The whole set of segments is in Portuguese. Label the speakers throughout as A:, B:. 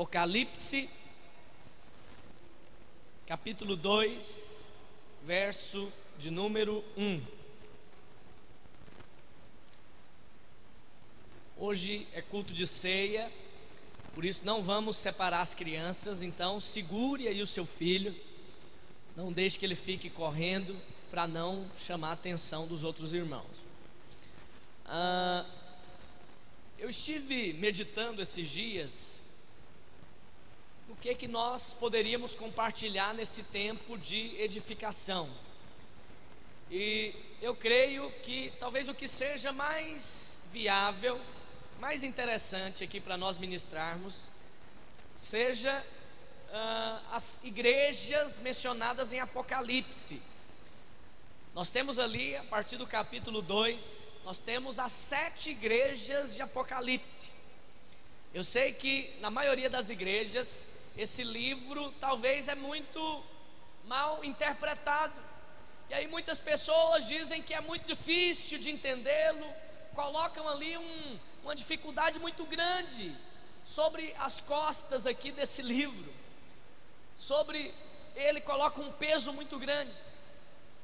A: Apocalipse, capítulo 2, verso de número 1. Hoje é culto de ceia, por isso não vamos separar as crianças, então segure aí o seu filho, não deixe que ele fique correndo para não chamar a atenção dos outros irmãos. Eu estive meditando esses dias o que nós poderíamos compartilhar nesse tempo de edificação. E eu creio que talvez o que seja mais viável, mais interessante aqui para nós ministrarmos, seja as igrejas mencionadas em Apocalipse. Nós temos ali, a partir do capítulo 2, nós temos as 7 igrejas de Apocalipse. Eu sei que na maioria das igrejas, esse livro talvez é muito mal interpretado, e aí muitas pessoas dizem que é muito difícil de entendê-lo, colocam ali uma dificuldade muito grande sobre as costas aqui desse livro, sobre ele coloca um peso muito grande,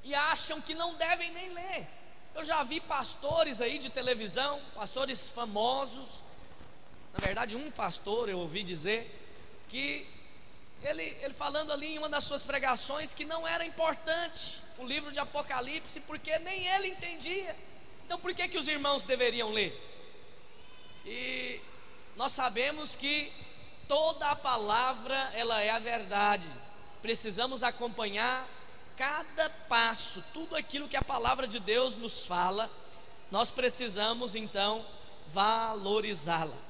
A: e acham que não devem nem ler. Eu já vi pastores aí de televisão, pastores famosos, na verdade um pastor eu ouvi dizer que ele falando ali em uma das suas pregações que não era importante o livro de Apocalipse, porque nem ele entendia. Então por que os irmãos deveriam ler? E nós sabemos que toda a palavra, ela é a verdade. Precisamos acompanhar cada passo, tudo aquilo que a palavra de Deus nos fala, nós precisamos então valorizá-la.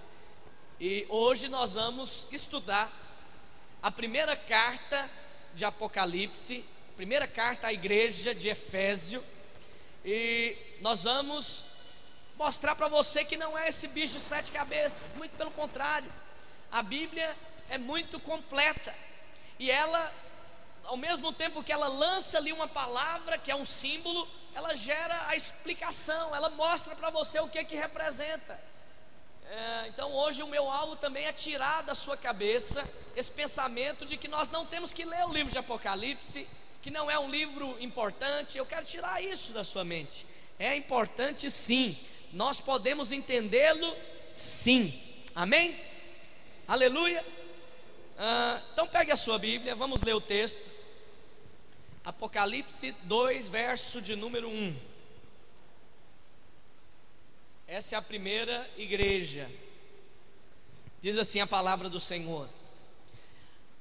A: E hoje nós vamos estudar a primeira carta de Apocalipse, primeira carta à igreja de Efésio, e nós vamos mostrar para você que não é esse bicho de 7 cabeças, muito pelo contrário. A Bíblia é muito completa, e ela, ao mesmo tempo que ela lança ali uma palavra que é um símbolo, ela gera a explicação, ela mostra para você o que representa. Então hoje o meu alvo também é tirar da sua cabeça esse pensamento de que nós não temos que ler o livro de Apocalipse, que não é um livro importante. Eu quero tirar isso da sua mente. É importante sim, nós podemos entendê-lo sim, amém? Aleluia. Então pegue a sua Bíblia, vamos ler o texto. Apocalipse 2, verso de número 1. Essa é a primeira igreja. Diz assim a palavra do Senhor: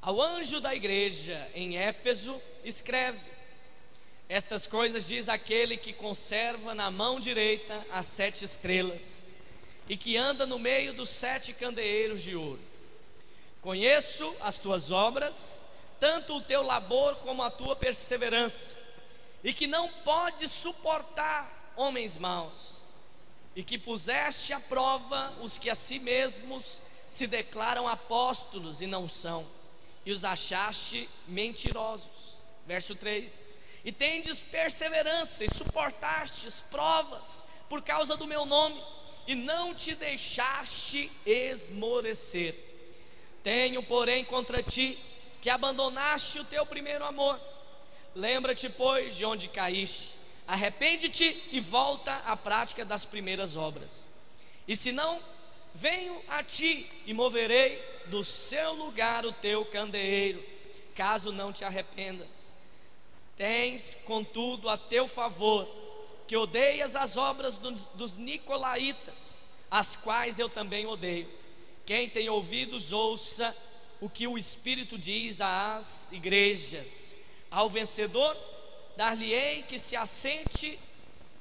A: ao anjo da igreja em Éfeso escreve: estas coisas diz aquele que conserva na mão direita as 7 estrelas e que anda no meio dos 7 candeeiros de ouro. Conheço as tuas obras, tanto o teu labor como a tua perseverança, e que não podes suportar homens maus, e que puseste à prova os que a si mesmos se declaram apóstolos e não são, e os achaste mentirosos. Verso 3: e tendes perseverança e suportastes provas por causa do meu nome, e não te deixaste esmorecer. Tenho porém contra ti que abandonaste o teu primeiro amor. Lembra-te pois de onde caíste, arrepende-te e volta à prática das primeiras obras. E se não, venho a ti e moverei do seu lugar o teu candeeiro, caso não te arrependas. Tens contudo a teu favor que odeias as obras dos nicolaítas, as quais eu também odeio. Quem tem ouvidos ouça o que o Espírito diz às igrejas. Ao vencedor dar-lhe-ei que se assente,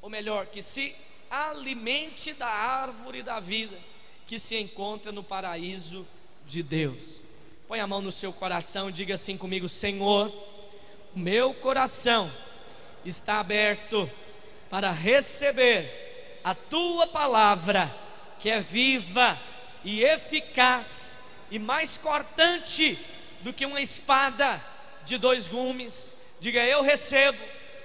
A: ou melhor, que se alimente da árvore da vida, que se encontra no paraíso de Deus. Põe a mão no seu coração e diga assim comigo: Senhor, o meu coração está aberto para receber a tua palavra, que é viva e eficaz e mais cortante do que uma espada de 2 gumes. Diga: eu recebo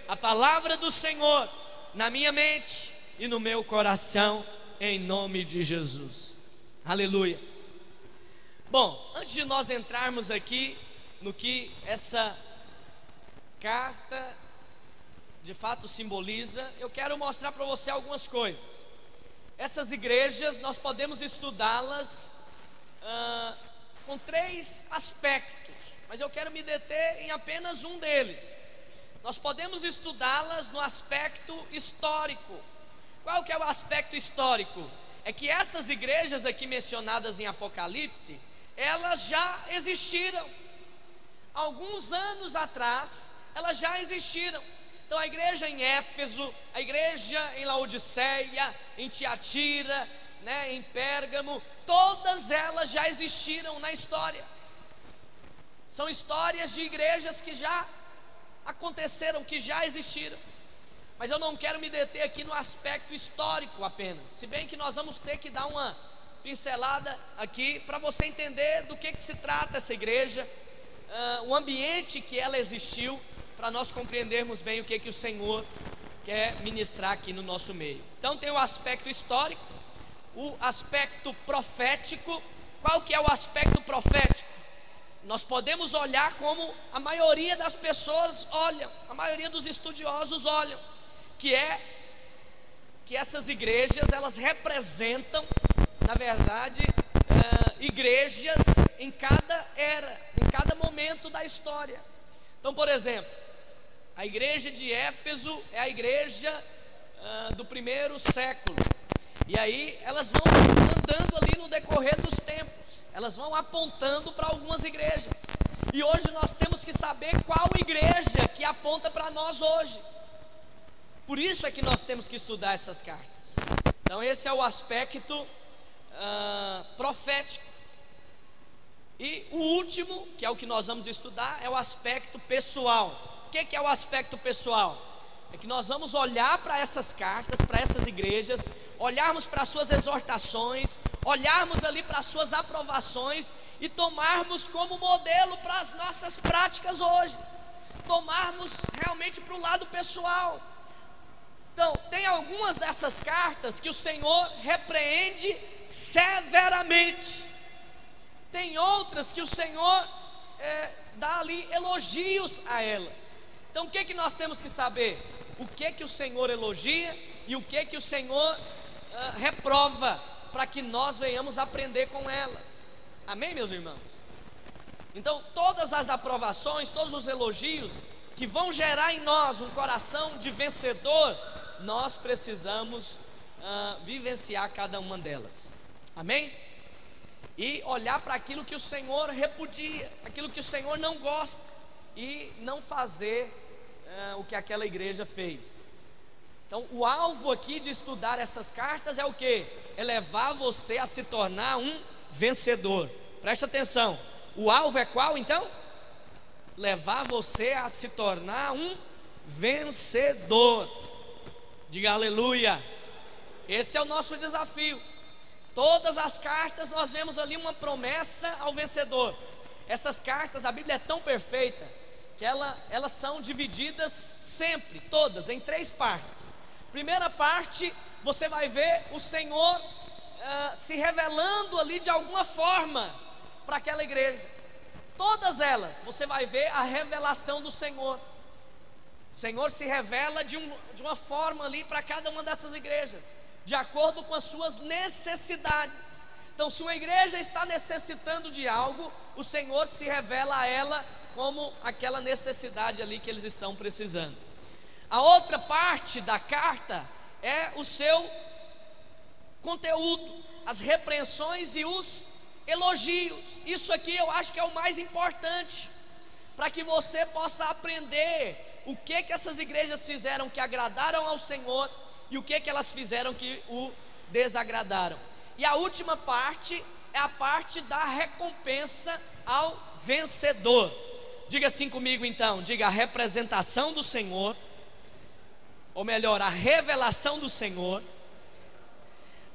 A: a palavra do Senhor na minha mente e no meu coração, em nome de Jesus. Aleluia. Bom, antes de nós entrarmos aqui no que essa carta de fato simboliza, eu quero mostrar para você algumas coisas. Essas igrejas nós podemos estudá-las com 3 aspectos, mas eu quero me deter em apenas um deles. Nós podemos estudá-las no aspecto histórico. Qual que é o aspecto histórico? É que essas igrejas aqui mencionadas em Apocalipse, elas já existiram. Alguns anos atrás, elas já existiram. Então a igreja em Éfeso, a igreja em Laodiceia, em Tiatira, em Pérgamo, todas elas já existiram na história. São histórias de igrejas que já aconteceram, que já existiram. Mas eu não quero me deter aqui no aspecto histórico apenas, se bem que nós vamos ter que dar uma pincelada aqui para você entender do que se trata essa igreja, o ambiente que ela existiu, para nós compreendermos bem o que o Senhor quer ministrar aqui no nosso meio. Então tem o aspecto histórico, o aspecto profético. Qual que é o aspecto profético? Nós podemos olhar como a maioria das pessoas olham, a maioria dos estudiosos olham, que é que essas igrejas, elas representam, na verdade, igrejas em cada era, em cada momento da história. Então, por exemplo, a igreja de Éfeso é a igreja do primeiro século, e aí elas vão andando ali no decorrer dos tempos, elas vão apontando para algumas igrejas, e hoje nós temos que saber qual igreja que aponta para nós hoje. Por isso é que nós temos que estudar essas cartas. Então esse é o aspecto profético. E o último, que é o que nós vamos estudar, é o aspecto pessoal. O que é o aspecto pessoal? É que nós vamos olhar para essas cartas, para essas igrejas, olharmos para as suas exortações, olharmos ali para as suas aprovações e tomarmos como modelo para as nossas práticas hoje, tomarmos realmente para o lado pessoal. Então, tem algumas dessas cartas que o Senhor repreende severamente, tem outras que o Senhor dá ali elogios a elas. Então o que nós temos que saber? O que o Senhor elogia e o que o Senhor reprova, para que nós venhamos aprender com elas. Amém, meus irmãos? Então todas as aprovações, todos os elogios que vão gerar em nós um coração de vencedor, nós precisamos vivenciar cada uma delas. Amém? E olhar para aquilo que o Senhor repudia, aquilo que o Senhor não gosta, e não fazer o que aquela igreja fez. Então o alvo aqui de estudar essas cartas é o quê? É levar você a se tornar um vencedor. Presta atenção, o alvo é qual então? Levar você a se tornar um vencedor. Diga aleluia. Esse é o nosso desafio. Todas as cartas nós vemos ali uma promessa ao vencedor. Essas cartas, a Bíblia é tão perfeita que elas são divididas sempre, todas, em 3 partes. Primeira parte, você vai ver o Senhor se revelando ali de alguma forma para aquela igreja. Todas elas, você vai ver a revelação do Senhor. O Senhor se revela de uma forma ali para cada uma dessas igrejas, de acordo com as suas necessidades. Então, se uma igreja está necessitando de algo, o Senhor se revela a ela como aquela necessidade ali que eles estão precisando. A outra parte da carta é o seu conteúdo, as repreensões e os elogios. Isso aqui eu acho que é o mais importante, para que você possa aprender o que essas igrejas fizeram que agradaram ao Senhor e o que elas fizeram que o desagradaram. E a última parte é a parte da recompensa ao vencedor. Diga assim comigo então, diga: a representação do Senhor, ou melhor, a revelação do Senhor,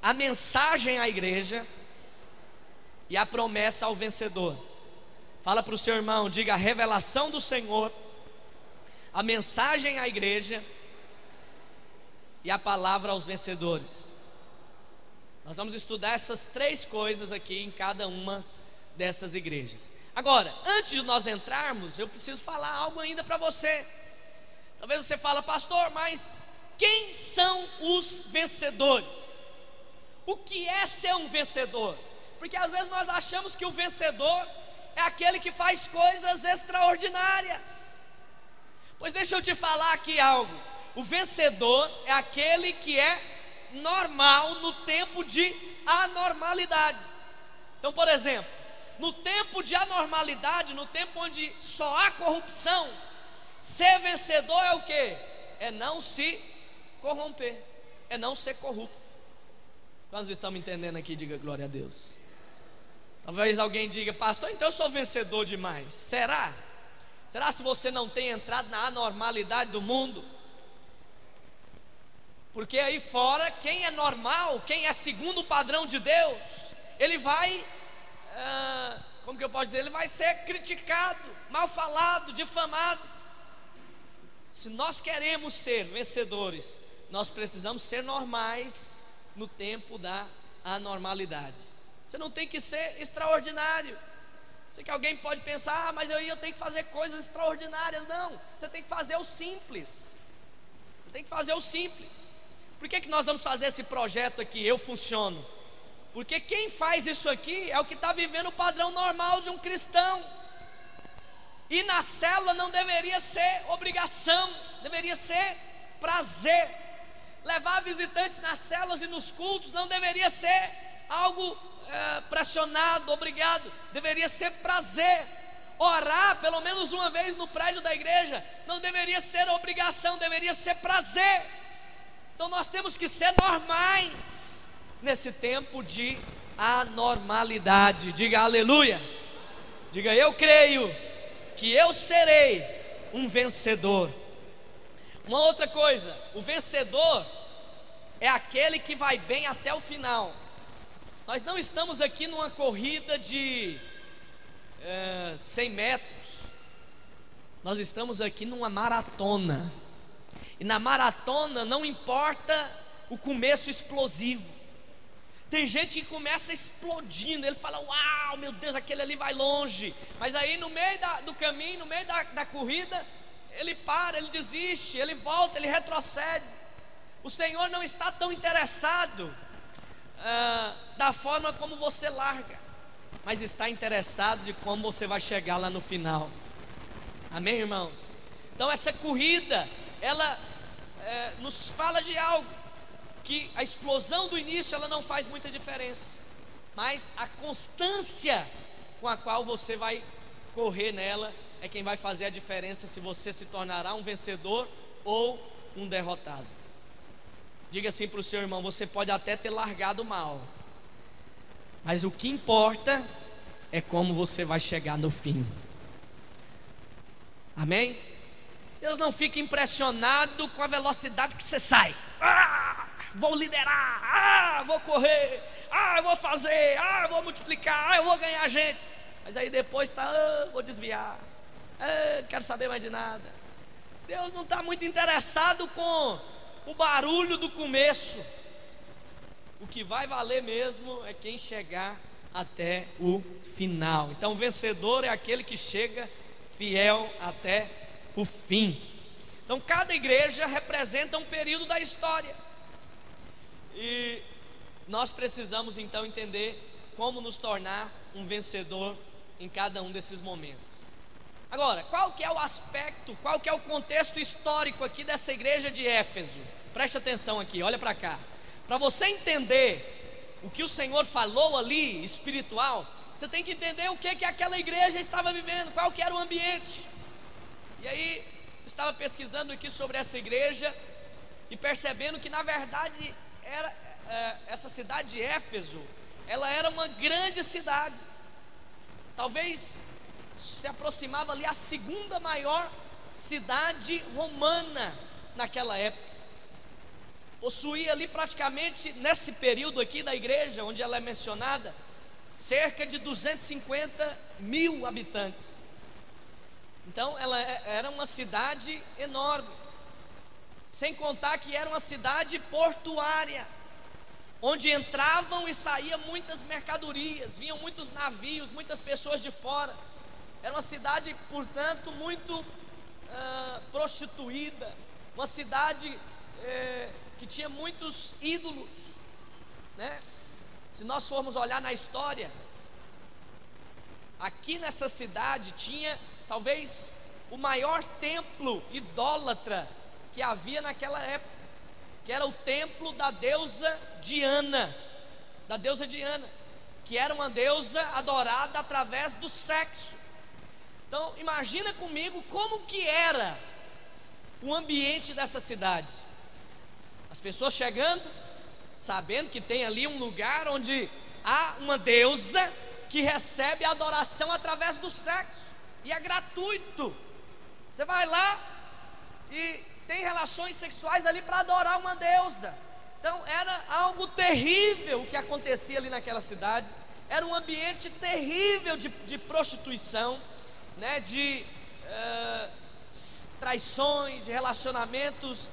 A: a mensagem à igreja e a promessa ao vencedor. Fala para o seu irmão, diga: a revelação do Senhor, a mensagem à igreja e a palavra aos vencedores. Nós vamos estudar essas 3 coisas aqui em cada uma dessas igrejas. Agora, antes de nós entrarmos, eu preciso falar algo ainda para você. Talvez você fale, pastor, mas quem são os vencedores? O que é ser um vencedor? Porque às vezes nós achamos que o vencedor é aquele que faz coisas extraordinárias. Pois deixa eu te falar aqui algo. O vencedor é aquele que é normal no tempo de anormalidade. Então, por exemplo, no tempo de anormalidade, no tempo onde só há corrupção, ser vencedor é o quê? É não se corromper, é não ser corrupto. Quantos estão me entendendo aqui? Diga glória a Deus. Talvez alguém diga, pastor, então eu sou vencedor demais. Será? Será se você não tem entrado na anormalidade do mundo? Porque aí fora, quem é normal, quem é segundo o padrão de Deus, ele vai, como que eu posso dizer? Ele vai ser criticado, mal falado, difamado. Se nós queremos ser vencedores, nós precisamos ser normais no tempo da anormalidade. Você não tem que ser extraordinário. Sei que alguém pode pensar, mas eu tenho que fazer coisas extraordinárias. Não, você tem que fazer o simples. Você tem que fazer o simples. Por que nós vamos fazer esse projeto aqui, Eu Funciono? Porque quem faz isso aqui é o que está vivendo o padrão normal de um cristão. E na célula não deveria ser obrigação, deveria ser prazer. Levar visitantes nas células e nos cultos não deveria ser algo pressionado, obrigado, deveria ser prazer. Orar pelo menos uma vez no prédio da igreja não deveria ser obrigação, deveria ser prazer. Então nós temos que ser normais nesse tempo de anormalidade. Diga aleluia. Diga, eu creio que eu serei um vencedor. Uma outra coisa, o vencedor é aquele que vai bem até o final. Nós não estamos aqui numa corrida de 100 metros. Nós estamos aqui numa maratona. E na maratona não importa o começo explosivo. Tem gente que começa explodindo, ele fala, uau, meu Deus, aquele ali vai longe. Mas aí no meio do caminho, no meio da corrida, ele para, ele desiste, ele volta, ele retrocede. O Senhor não está tão interessado da forma como você larga, mas está interessado de como você vai chegar lá no final. Amém, irmãos? Então essa corrida, ela nos fala de algo, que a explosão do início ela não faz muita diferença, mas a constância com a qual você vai correr nela é quem vai fazer a diferença se você se tornará um vencedor ou um derrotado. Diga assim para o seu irmão, você pode até ter largado mal, mas o que importa é como você vai chegar no fim. Amém? Deus não fica impressionado com a velocidade que você sai. Vou liderar, vou correr, eu vou fazer, eu vou multiplicar, eu vou ganhar gente. Mas aí depois vou desviar, não quero saber mais de nada. Deus não está muito interessado com o barulho do começo. O que vai valer mesmo é quem chegar até o final. Então o vencedor é aquele que chega fiel até o fim. Então cada igreja representa um período da história, e nós precisamos então entender como nos tornar um vencedor em cada um desses momentos. Agora, qual que é o aspecto, qual que é o contexto histórico aqui dessa igreja de Éfeso? Preste atenção aqui, olha para cá. Para você entender o que o Senhor falou ali, espiritual, você tem que entender o que aquela igreja estava vivendo, qual que era o ambiente. E aí, eu estava pesquisando aqui sobre essa igreja e percebendo que na verdade essa cidade de Éfeso, ela era uma grande cidade. Talvez se aproximava ali a segunda maior cidade romana naquela época. Possuía ali praticamente, nesse período aqui da igreja, onde ela é mencionada, cerca de 250 mil habitantes. Então ela era uma cidade enorme, sem contar que era uma cidade portuária. onde entravam e saíam muitas mercadorias, vinham muitos navios, muitas pessoas de fora. Era uma cidade, portanto, muito prostituída, uma cidade que tinha muitos ídolos, né? Se nós formos olhar na história, aqui nessa cidade tinha talvez o maior templo idólatra que havia naquela época, que era o templo da deusa Diana, que era uma deusa adorada através do sexo. Então imagina comigo como que era o ambiente dessa cidade. As pessoas chegando, sabendo que tem ali um lugar onde há uma deusa que recebe a adoração através do sexo, e é gratuito. Você vai lá e tem relações sexuais ali para adorar uma deusa. Então era algo terrível o que acontecia ali naquela cidade. Era um ambiente terrível de prostituição, né? De traições, de relacionamentos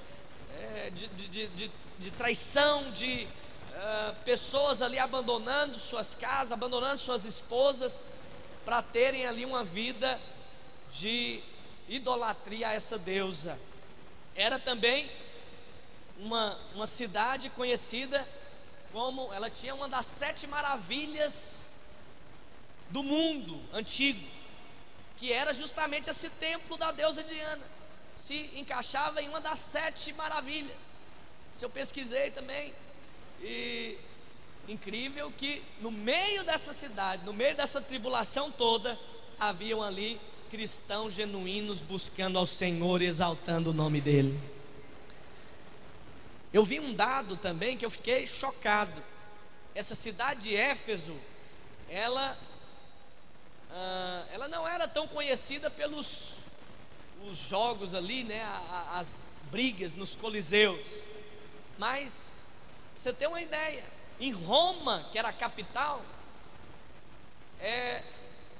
A: de traição, de pessoas ali abandonando suas casas, abandonando suas esposas, para terem ali uma vida de idolatria a essa deusa. Era também uma cidade conhecida como, ela tinha uma das 7 maravilhas do mundo antigo, que era justamente esse templo da deusa Diana. Se encaixava em uma das 7 maravilhas. Se eu pesquisei também, e incrível que no meio dessa cidade, no meio dessa tribulação toda, haviam ali cristãos genuínos buscando ao Senhor e exaltando o nome dele. Eu vi um dado também que eu fiquei chocado. Essa cidade de Éfeso, ela não era tão conhecida pelos os jogos ali, né, as brigas nos coliseus. Mas você tem uma ideia, em Roma, que era a capital,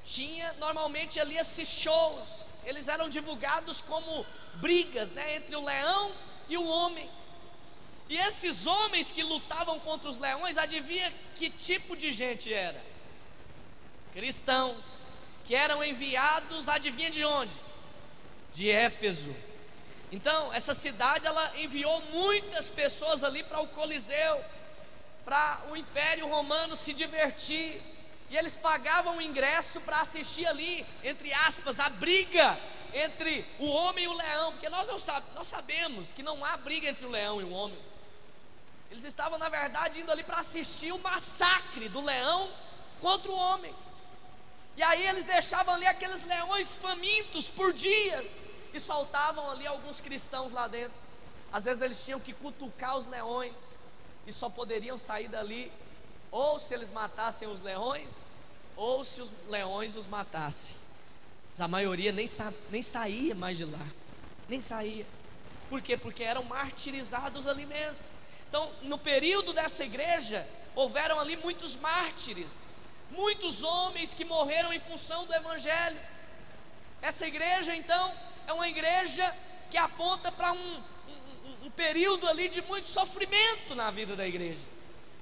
A: tinha normalmente ali esses shows. Eles eram divulgados como brigas, né, entre o leão e o homem. E esses homens que lutavam contra os leões, adivinha que tipo de gente era? Cristãos, que eram enviados, adivinha de onde? De Éfeso. Então essa cidade, ela enviou muitas pessoas ali para o Coliseu, para o Império Romano se divertir, e eles pagavam o ingresso para assistir ali, entre aspas, a briga entre o homem e o leão, porque nós sabemos que não há briga entre o leão e o homem. Eles estavam na verdade indo ali para assistir o massacre do leão contra o homem. E aí eles deixavam ali aqueles leões famintos por dias, e soltavam ali alguns cristãos lá dentro. Às vezes eles tinham que cutucar os leões, e só poderiam sair dali ou se eles matassem os leões, ou se os leões os matassem. Mas a maioria nem saía mais de lá, nem saía. Por quê? Porque eram martirizados ali mesmo. Então no período dessa igreja, houveram ali muitos mártires, muitos homens que morreram em função do evangelho. Essa igreja então é uma igreja que aponta para um período ali de muito sofrimento na vida da igreja.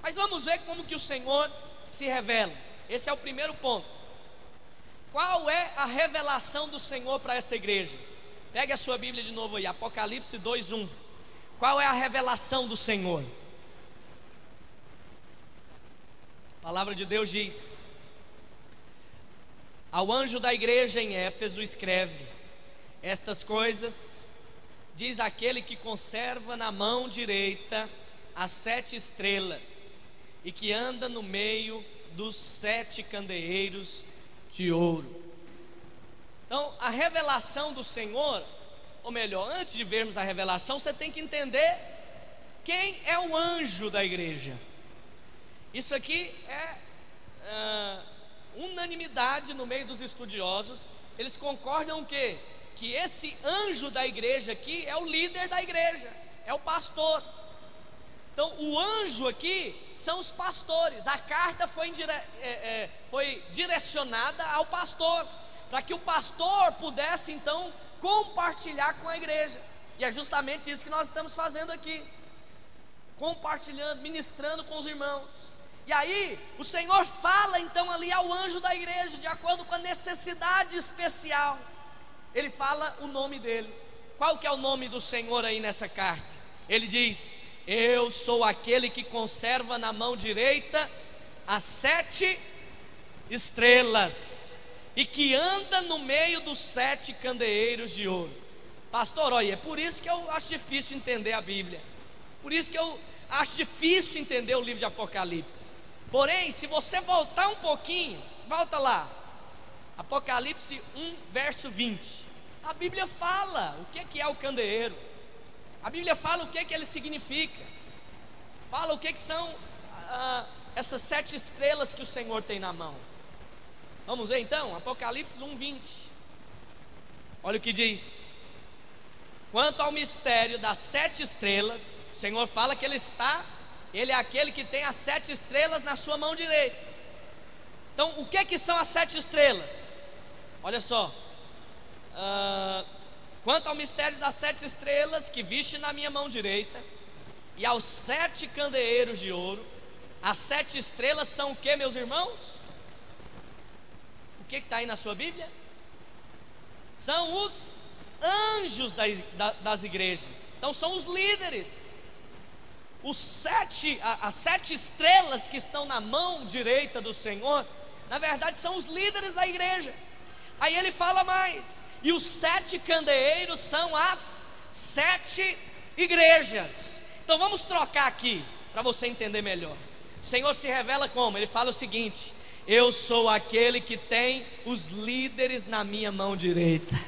A: Mas vamos ver como que o Senhor se revela. Esse é o primeiro ponto. Qual é a revelação do Senhor para essa igreja? Pegue a sua Bíblia de novo aí, Apocalipse 2:1. Qual é a revelação do Senhor? A palavra de Deus diz: ao anjo da igreja em Éfeso escreve: estas coisas diz aquele que conserva na mão direita as 7 estrelas e que anda no meio dos 7 candeeiros de ouro. Então a revelação do Senhor, ou melhor, antes de vermos a revelação, você tem que entender quem é o anjo da igreja. Isso aqui é unanimidade no meio dos estudiosos. Eles concordam que esse anjo da igreja aqui é o líder da igreja, é o pastor. Então o anjo aqui são os pastores. A carta foi direcionada ao pastor, para que o pastor pudesse então compartilhar com a igreja. E é justamente isso que nós estamos fazendo aqui. compartilhando, ministrando com os irmãos. E aí, o Senhor fala então ali ao anjo da igreja, de acordo com a necessidade especial. Ele fala o nome dele. Qual que é o nome do Senhor aí nessa carta? Ele diz: eu sou aquele que conserva na mão direita as 7 estrelas, e que anda no meio dos 7 candeeiros de ouro. Pastor, olha, é por isso que eu acho difícil entender a Bíblia. Por isso que eu acho difícil entender o livro de Apocalipse. Porém, se você voltar um pouquinho, volta lá, Apocalipse 1, verso 20. A Bíblia fala o que é o candeeiro. A Bíblia fala o que ele significa. Fala o que são essas 7 estrelas que o Senhor tem na mão. Vamos ver então, Apocalipse 1, 20. Olha o que diz: quanto ao mistério das 7 estrelas, o Senhor fala que Ele é aquele que tem as 7 estrelas na sua mão direita. Então, o que são as 7 estrelas? Olha só. Quanto ao mistério das 7 estrelas que viste na minha mão direita, e aos 7 candeeiros de ouro, as 7 estrelas são o que, meus irmãos? O que está aí na sua Bíblia? São os anjos das igrejas. Então são os líderes. As 7 estrelas que estão na mão direita do Senhor, na verdade são os líderes da igreja. Aí ele fala mais: e os 7 candeeiros são as 7 igrejas. Então vamos trocar aqui, para você entender melhor. O Senhor se revela como? Ele fala o seguinte: eu sou aquele que tem os líderes na minha mão direita.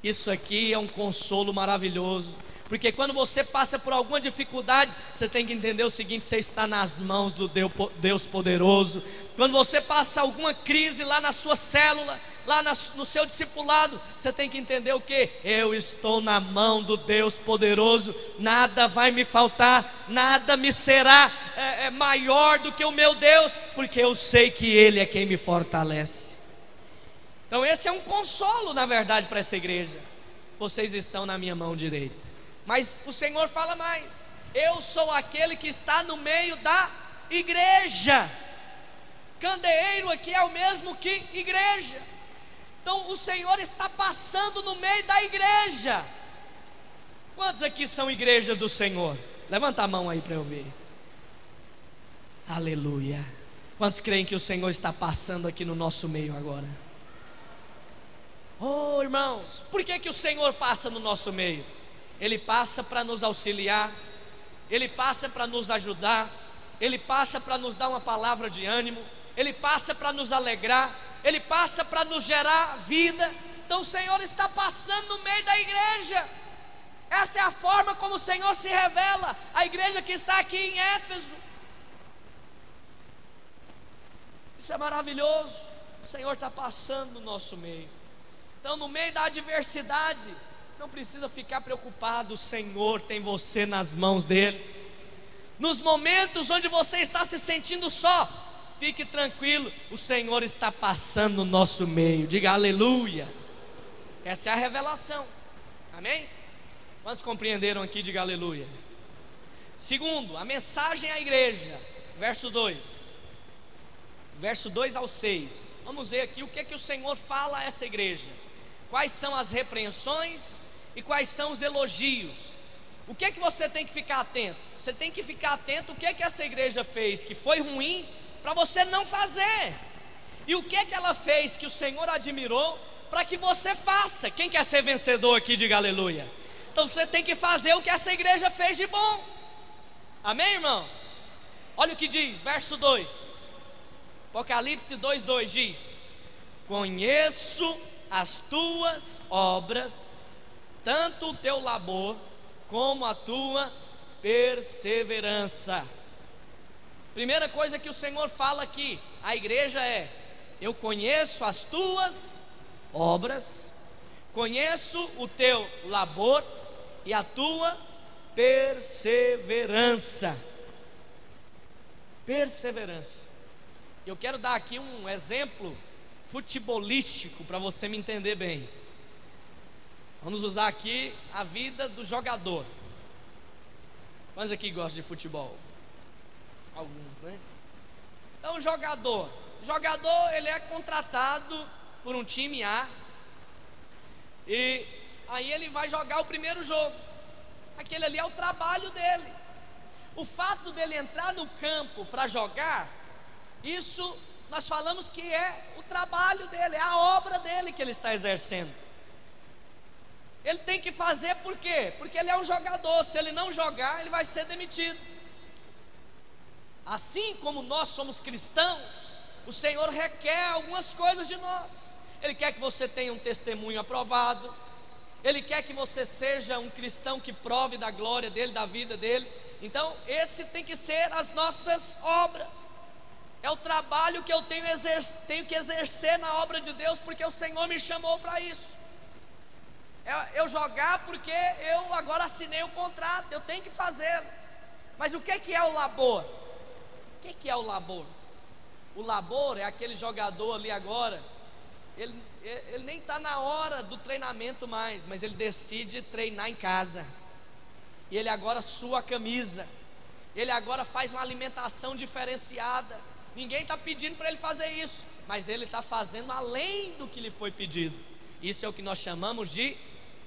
A: Isso aqui é um consolo maravilhoso, porque quando você passa por alguma dificuldade, você tem que entender o seguinte: você está nas mãos do Deus poderoso. Quando você passa alguma crise lá na sua célula, lá no seu discipulado, você tem que entender o que? Eu estou na mão do Deus poderoso, nada vai me faltar, nada me será maior do que o meu Deus, porque eu sei que Ele é quem me fortalece. Então esse é um consolo, na verdade, para essa igreja. Vocês estão na minha mão direita. Mas o Senhor fala mais: eu sou aquele que está no meio da igreja. Candeeiro aqui é o mesmo que igreja. Então o Senhor está passando no meio da igreja. Quantos aqui são igrejas do Senhor? Levanta a mão aí para eu ver. Aleluia. Quantos creem que o Senhor está passando aqui no nosso meio agora? Oh, irmãos, por que o Senhor passa no nosso meio? Ele passa para nos auxiliar, Ele passa para nos ajudar, Ele passa para nos dar uma palavra de ânimo, Ele passa para nos alegrar, Ele passa para nos gerar vida. Então o Senhor está passando no meio da igreja. Essa é a forma como o Senhor se revela à igreja que está aqui em Éfeso. Isso é maravilhoso. O Senhor está passando no nosso meio. Então, no meio da adversidade, não precisa ficar preocupado. O Senhor tem você nas mãos dele. Nos momentos onde você está se sentindo só, fique tranquilo, o Senhor está passando no nosso meio. Diga aleluia. Essa é a revelação. Amém? Quantos compreenderam aqui? Diga aleluia. Segundo, a mensagem à igreja, verso 2. Verso 2 ao 6. Vamos ver aqui o que o Senhor fala a essa igreja. Quais são as repreensões e quais são os elogios. O que você tem que ficar atento? Você tem que ficar atento o que essa igreja fez que foi ruim, para você não fazer. E o que ela fez que o Senhor admirou, para que você faça. Quem quer ser vencedor aqui, diga aleluia. Então você tem que fazer o que essa igreja fez de bom. Amém, irmãos? Olha o que diz, verso 2. Apocalipse 2:2 diz: conheço as tuas obras, tanto o teu labor como a tua perseverança. Primeira coisa que o Senhor fala aqui à igreja é: eu conheço as tuas obras, conheço o teu labor e a tua perseverança. Perseverança. Eu quero dar aqui um exemplo futebolístico para você me entender bem. Vamos usar aqui a vida do jogador. Quantos aqui gostam de futebol? Alguns, né? Então o jogador, ele é contratado por um time A, e aí ele vai jogar o primeiro jogo. Aquele ali é o trabalho dele. O fato dele entrar no campo para jogar, isso nós falamos que é o trabalho dele, é a obra dele que ele está exercendo. Ele tem que fazer por quê? Porque ele é um jogador. Se ele não jogar, ele vai ser demitido. Assim como nós somos cristãos, o Senhor requer algumas coisas de nós. Ele quer que você tenha um testemunho aprovado. Ele quer que você seja um cristão que prove da glória dele, da vida dele. Então esse tem que ser as nossas obras. É o trabalho que eu tenho que exercer na obra de Deus, porque o Senhor me chamou para isso. É eu jogar porque eu agora assinei o contrato, eu tenho que fazer. Mas o que é o labor? O que é o labor? O labor é aquele jogador ali agora, ele nem está na hora do treinamento mais, mas ele decide treinar em casa. E ele agora sua a camisa, ele agora faz uma alimentação diferenciada. Ninguém está pedindo para ele fazer isso, mas ele está fazendo além do que lhe foi pedido. Isso é o que nós chamamos de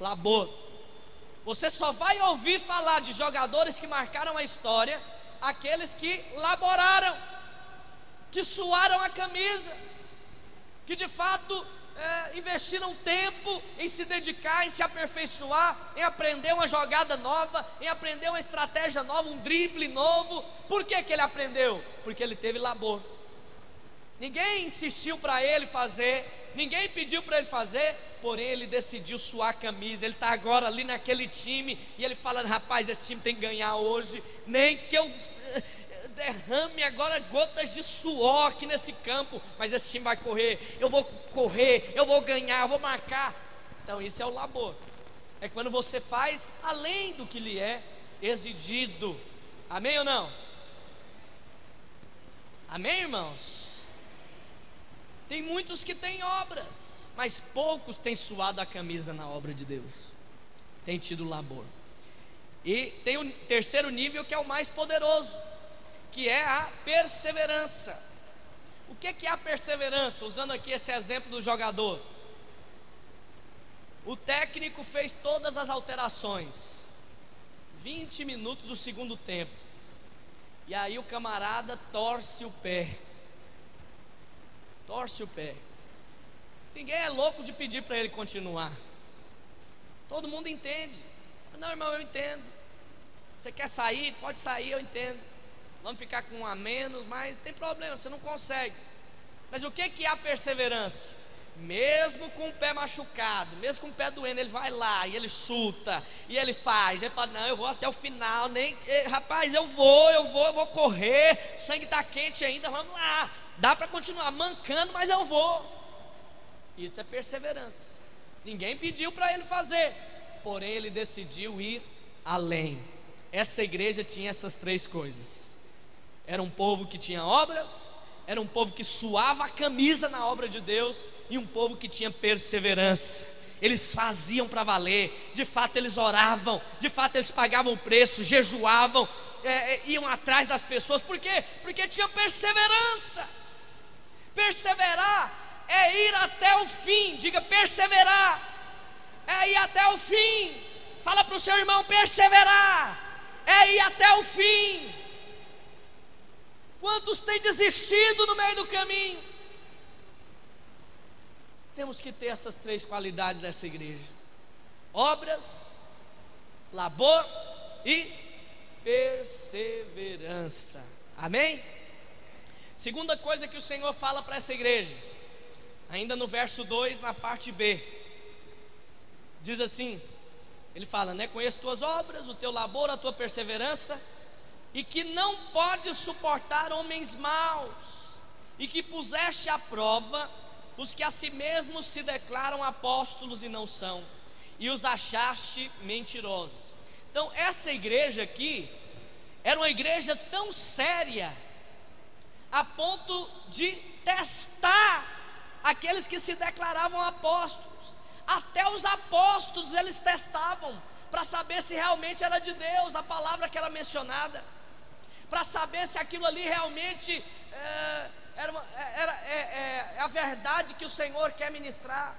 A: labor. Você só vai ouvir falar de jogadores que marcaram a história aqueles que laboraram, que suaram a camisa, que de fato investiram tempo em se dedicar, em se aperfeiçoar, em aprender uma jogada nova, em aprender uma estratégia nova, um drible novo. Por que ele aprendeu? Porque ele teve labor. Ninguém insistiu para ele fazer, ninguém pediu para ele fazer, porém ele decidiu suar a camisa. Ele está agora ali naquele time e ele fala: rapaz, esse time tem que ganhar hoje, nem que eu derrame agora gotas de suor aqui nesse campo, mas esse time vai correr, eu vou ganhar, eu vou marcar. Então isso é o labor. É quando você faz além do que lhe é exigido. Amém ou não? Amém, irmãos? Tem muitos que têm obras, mas poucos têm suado a camisa na obra de Deus, têm tido labor. E tem o terceiro nível, que é o mais poderoso, que é a perseverança. O que é a perseverança? Usando aqui esse exemplo do jogador, o técnico fez todas as alterações, 20 minutos do segundo tempo, e aí o camarada torce o pé. Ninguém é louco de pedir para ele continuar. Todo mundo entende. Não, irmão, eu entendo. Você quer sair? Pode sair, eu entendo. Vamos ficar com um a menos, mas não tem problema, você não consegue. Mas o que é a perseverança? Mesmo com o pé machucado, mesmo com o pé doendo, ele vai lá e ele chuta, e ele faz. Ele fala: não, eu vou até o final, rapaz, eu vou correr, o sangue está quente ainda, vamos lá. Dá para continuar mancando, mas eu vou. Isso é perseverança. Ninguém pediu para ele fazer, porém ele decidiu ir além. Essa igreja tinha essas três coisas. Era um povo que tinha obras, era um povo que suava a camisa na obra de Deus, e um povo que tinha perseverança. Eles faziam para valer, de fato eles oravam, de fato eles pagavam o preço, jejuavam, iam atrás das pessoas. Por quê? Porque tinha perseverança. Perseverar é ir até o fim. Diga: perseverar é ir até o fim. Fala para o seu irmão: perseverar é ir até o fim. Quantos têm desistido no meio do caminho? Temos que ter essas três qualidades dessa igreja: obras, labor e perseverança. Amém? Segunda coisa que o Senhor fala para essa igreja, ainda no verso 2, na parte B, diz assim, ele fala, né: conheço tuas obras, o teu labor, a tua perseverança, e que não pode suportar homens maus, e que puseste à prova os que a si mesmos se declaram apóstolos e não são, e os achaste mentirosos. Então essa igreja aqui era uma igreja tão séria, a ponto de testar aqueles que se declaravam apóstolos. Até os apóstolos eles testavam, para saber se realmente era de Deus a palavra que era mencionada, para saber se aquilo ali realmente é a verdade que o Senhor quer ministrar.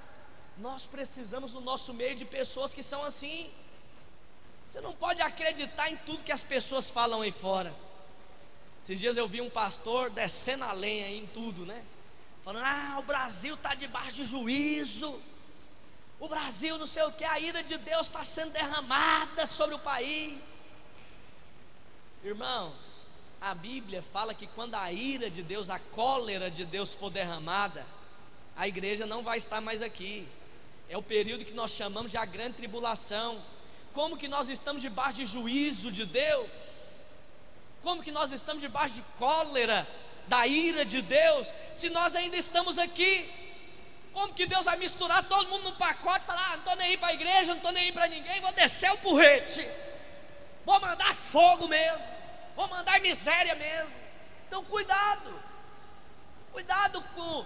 A: Nós precisamos no nosso meio de pessoas que são assim. Você não pode acreditar em tudo que as pessoas falam aí fora. Esses dias eu vi um pastor descendo a lenha aí em tudo, né? Falando, o Brasil está debaixo de juízo, o Brasil não sei o que, a ira de Deus está sendo derramada sobre o país. Irmãos, a Bíblia fala que quando a ira de Deus, a cólera de Deus for derramada, a igreja não vai estar mais aqui. É o período que nós chamamos de a grande tribulação. Como que nós estamos debaixo de juízo de Deus? Como que nós estamos debaixo de cólera, da ira de Deus, se nós ainda estamos aqui? Como que Deus vai misturar todo mundo no pacote e falar, não estou nem aí para a igreja, não estou nem aí para ninguém, vou descer o porrete, vou mandar fogo mesmo, vou mandar miséria mesmo? Então cuidado com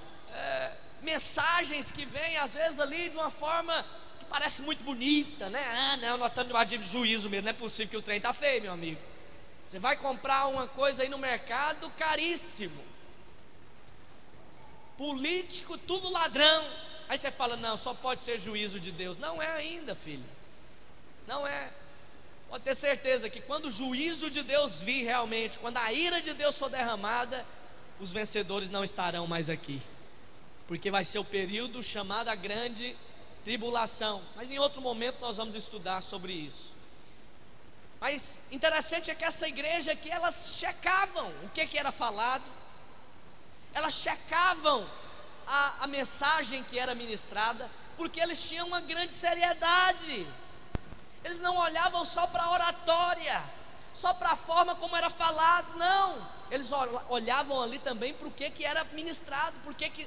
A: mensagens que vêm às vezes ali de uma forma que parece muito bonita, né? Não, nós estamos debaixo de juízo mesmo, não é possível que o trem está feio, meu amigo. Você vai comprar uma coisa aí no mercado, caríssimo, político, tudo ladrão. Aí você fala, não, só pode ser juízo de Deus. Não é ainda, filho, não é. Pode ter certeza que quando o juízo de Deus vir realmente, quando a ira de Deus for derramada, os vencedores não estarão mais aqui, porque vai ser o período chamado a grande tribulação. Mas em outro momento nós vamos estudar sobre isso. Mas interessante é que essa igreja aqui, elas checavam o que era falado, elas checavam a mensagem que era ministrada, porque eles tinham uma grande seriedade. Eles não olhavam só para a oratória, só para a forma como era falado, não. Eles olhavam ali também para o que era ministrado,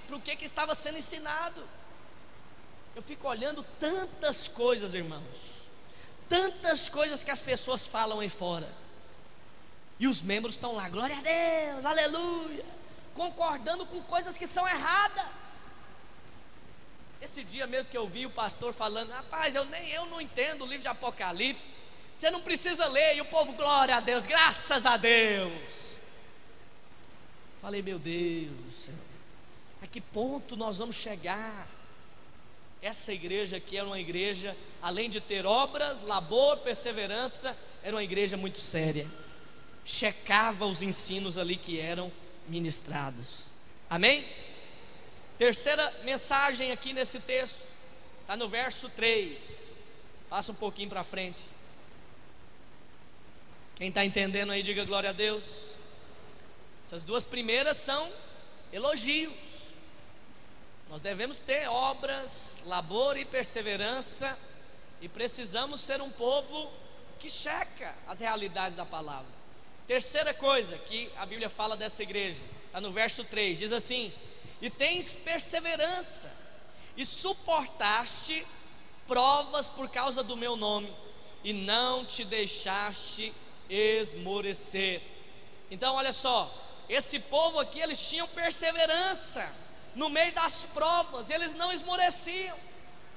A: para o que estava sendo ensinado. Eu fico olhando tantas coisas, irmãos, tantas coisas que as pessoas falam aí fora, e os membros estão lá, glória a Deus, aleluia, concordando com coisas que são erradas. Esse dia mesmo que eu vi o pastor falando, rapaz, eu não entendo o livro de Apocalipse, você não precisa ler, e o povo, glória a Deus, graças a Deus. Falei, meu Deus do céu, a que ponto nós vamos chegar? Essa igreja aqui era uma igreja, além de ter obras, labor, perseverança, era uma igreja muito séria, checava os ensinos ali que eram ministrados. Amém? Terceira mensagem aqui nesse texto, está no verso 3, passa um pouquinho para frente. Quem está entendendo aí, diga glória a Deus. Essas duas primeiras são elogios. Nós devemos ter obras, labor e perseverança, e precisamos ser um povo que checa as realidades da palavra. Terceira coisa que a Bíblia fala dessa igreja, está no verso 3, diz assim: e tens perseverança, e suportaste provas por causa do meu nome, e não te deixaste esmorecer. Então olha só, esse povo aqui, eles tinham perseverança no meio das provas, eles não esmoreciam,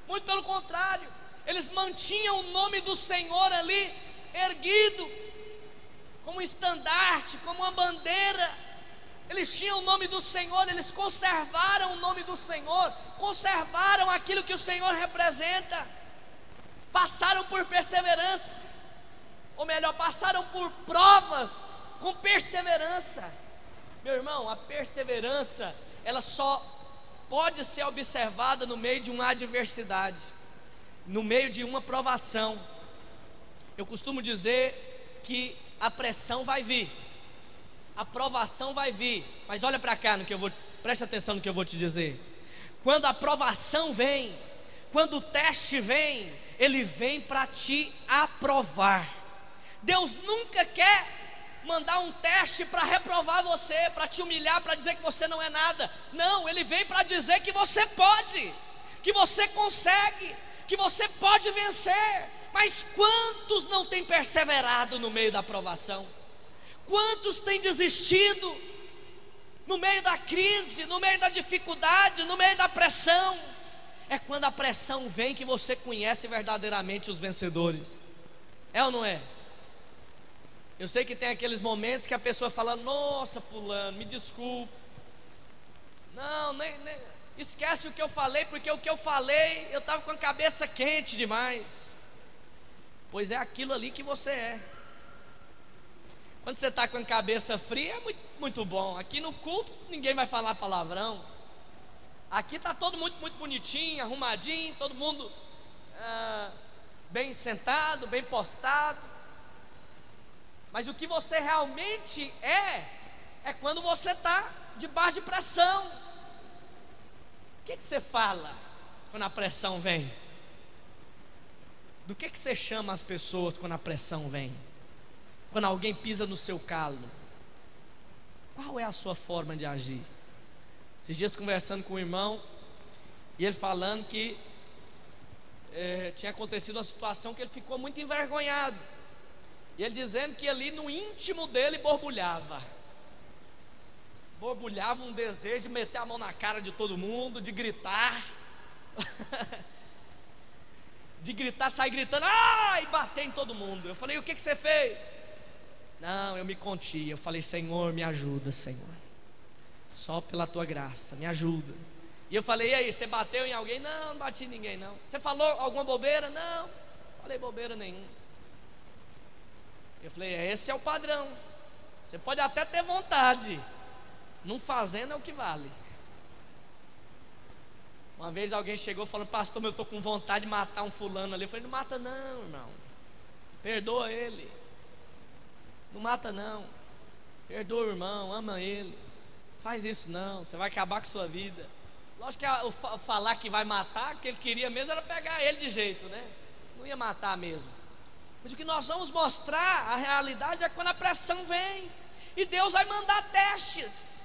A: muito pelo contrário, eles mantinham o nome do Senhor ali erguido, como um estandarte, como uma bandeira. Eles tinham o nome do Senhor, eles conservaram o nome do Senhor, conservaram aquilo que o Senhor representa, passaram por perseverança, ou melhor, passaram por provas com perseverança. Meu irmão, a perseverança, ela só pode ser observada no meio de uma adversidade, no meio de uma provação. Eu costumo dizer que a pressão vai vir, a provação vai vir, mas olha para cá preste atenção no que eu vou te dizer. Quando a provação vem, quando o teste vem, ele vem para te aprovar. Deus nunca quer mandar um teste para reprovar você, para te humilhar, para dizer que você não é nada. Não, ele vem para dizer que você pode, que você consegue, que você pode vencer. Mas quantos não têm perseverado no meio da provação? Quantos têm desistido no meio da crise, no meio da dificuldade, no meio da pressão? É quando a pressão vem que você conhece verdadeiramente os vencedores. É ou não é? Eu sei que tem aqueles momentos que a pessoa fala: nossa, fulano, me desculpe. Não, nem esquece o que eu falei, porque o que eu falei, eu estava com a cabeça quente demais. Pois é aquilo ali que você é. Quando você está com a cabeça fria, é muito, muito bom. Aqui no culto, ninguém vai falar palavrão. Aqui está todo mundo muito bonitinho, arrumadinho, todo mundo bem sentado, bem postado. Mas o que você realmente é quando você está debaixo de pressão. O que você fala quando a pressão vem? Do que você chama as pessoas quando a pressão vem? Quando alguém pisa no seu calo? Qual é a sua forma de agir? Esses dias conversando com o irmão, e ele falando que tinha acontecido uma situação que ele ficou muito envergonhado. E ele dizendo que ali no íntimo dele borbulhava um desejo de meter a mão na cara de todo mundo, de gritar sair gritando, e bater em todo mundo. Eu falei: o que você fez? Não, eu me conti. Eu falei: Senhor, me ajuda, Senhor, só pela tua graça, me ajuda. E eu falei: e aí, você bateu em alguém? Não, não bati em ninguém não. Você falou alguma bobeira? Não, não falei bobeira nenhuma. Eu falei: esse é o padrão. Você pode até ter vontade, não fazendo é o que vale. Uma vez alguém chegou falando: pastor, eu estou com vontade de matar um fulano ali. Eu falei: não mata não, irmão, perdoa ele. Não mata não, perdoa o irmão, ama ele. Faz isso não, você vai acabar com a sua vida. Lógico que falar que vai matar, o que ele queria mesmo era pegar ele de jeito, né? Não ia matar mesmo. Mas o que nós vamos mostrar, a realidade é quando a pressão vem. E Deus vai mandar testes.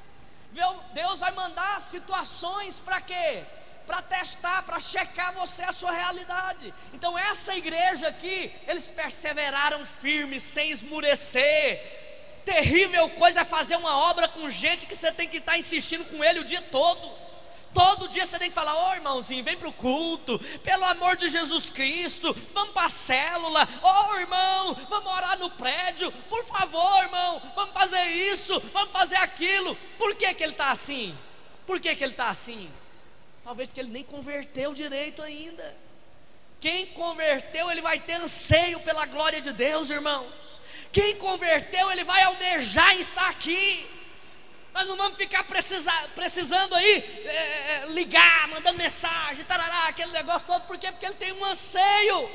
A: Deus vai mandar situações para quê? Para testar, para checar você, a sua realidade. Então essa igreja aqui, eles perseveraram firmes, sem esmurecer. Terrível coisa é fazer uma obra com gente que você tem que estar insistindo com ele o dia todo. Todo dia você tem que falar: ô irmãozinho, vem para o culto, pelo amor de Jesus Cristo, vamos para a célula. Ô irmão, vamos orar no prédio, por favor irmão, vamos fazer isso, vamos fazer aquilo. Por que ele está assim? Por que ele está assim? Talvez porque ele nem converteu direito ainda. Quem converteu, ele vai ter anseio pela glória de Deus, irmãos. Quem converteu, ele vai almejar em estar aqui. Nós não vamos ficar precisando aí ligar, mandando mensagem, tarará, aquele negócio todo. Por quê? Porque ele tem um anseio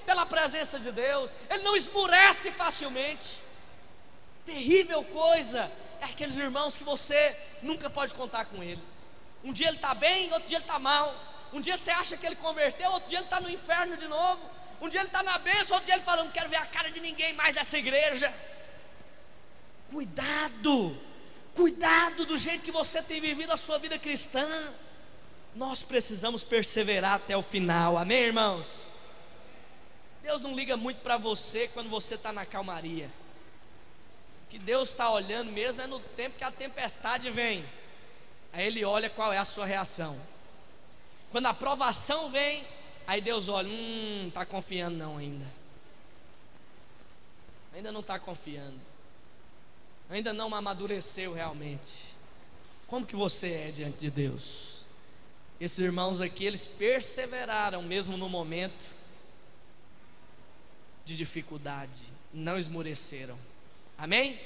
A: pela presença de Deus. Ele não esmurece facilmente. Terrível coisa é aqueles irmãos que você nunca pode contar com eles. Um dia ele está bem, outro dia ele está mal. Um dia você acha que ele converteu, outro dia ele está no inferno de novo. Um dia ele está na bênção, outro dia ele fala: não quero ver a cara de ninguém mais dessa igreja. Cuidado do jeito que você tem vivido a sua vida cristã. Nós precisamos perseverar até o final, amém, irmãos? Deus não liga muito para você quando você está na calmaria. O que Deus está olhando mesmo é no tempo que a tempestade vem. Aí Ele olha qual é a sua reação. Quando a provação vem, aí Deus olha: não está confiando não ainda. Ainda não está confiando. Ainda não amadureceu realmente. Como que você é diante de Deus? Esses irmãos aqui, eles perseveraram mesmo no momento de dificuldade, não esmoreceram. Amém?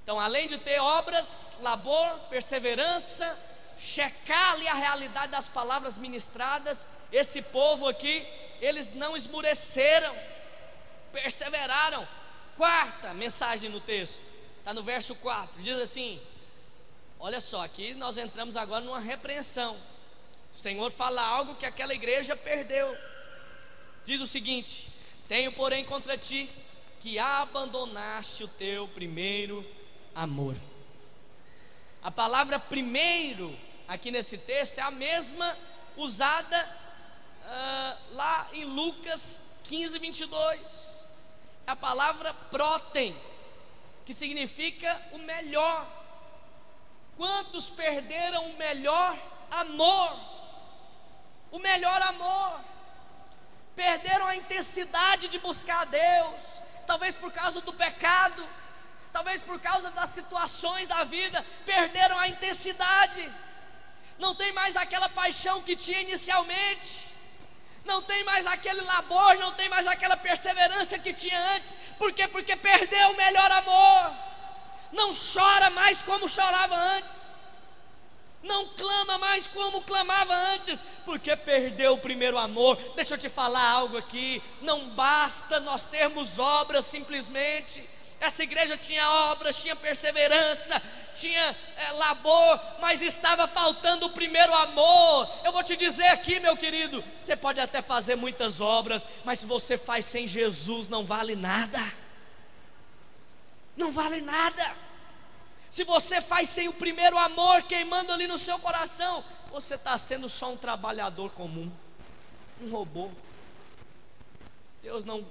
A: Então, além de ter obras, labor, perseverança, checar ali a realidade das palavras ministradas, esse povo aqui, eles não esmoreceram, perseveraram. Quarta mensagem no texto, está no verso 4, diz assim: olha só, aqui nós entramos agora numa repreensão. O Senhor fala algo que aquela igreja perdeu. Diz o seguinte: tenho porém contra ti que abandonaste o teu primeiro amor. A palavra primeiro aqui nesse texto é a mesma usada lá em Lucas 15, 22. É a palavra protem, que significa o melhor. Quantos perderam o melhor amor? O melhor amor. perderam a intensidade de buscar a Deus, talvez por causa do pecado, talvez por causa das situações da vida, perderam a intensidade, não tem mais aquela paixão que tinha inicialmente, não tem mais aquele labor, não tem mais aquela perseverança que tinha antes. Por quê? Porque perdeu o melhor amor, não chora mais como chorava antes, não clama mais como clamava antes, porque perdeu o primeiro amor. Deixa eu te falar algo aqui, não basta nós termos obras simplesmente. Essa igreja tinha obras, tinha perseverança, tinha labor, mas estava faltando o primeiro amor. Eu vou te dizer aqui, meu querido, você pode até fazer muitas obras, mas se você faz sem Jesus, não vale nada. Não vale nada. Se você faz sem o primeiro amor queimando ali no seu coração, você está sendo só um trabalhador comum, um robô. Deus não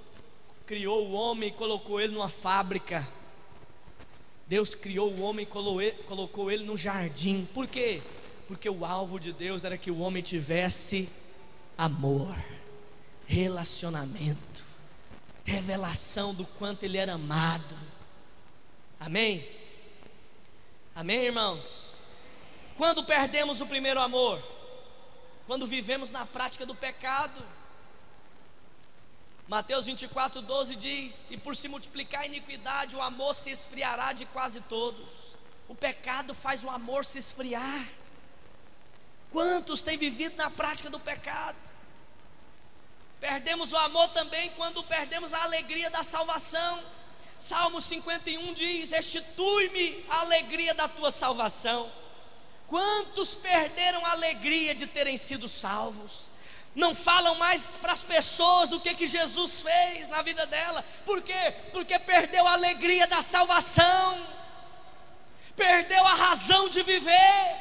A: criou o homem e colocou ele numa fábrica. Deus criou o homem e colocou ele no jardim. Por quê? Porque o alvo de Deus era que o homem tivesse amor, relacionamento, revelação do quanto ele era amado. Amém? Amém, irmãos? Quando perdemos o primeiro amor? Quando vivemos na prática do pecado. Mateus 24:12 diz: e por se multiplicar a iniquidade, o amor se esfriará de quase todos. O pecado faz o amor se esfriar. Quantos têm vivido na prática do pecado? Perdemos o amor também quando perdemos a alegria da salvação. Salmo 51 diz: restitui-me a alegria da tua salvação. Quantos perderam a alegria de terem sido salvos? Não falam mais para as pessoas do que Jesus fez na vida dela. Por quê? Porque perdeu a alegria da salvação, perdeu a razão de viver,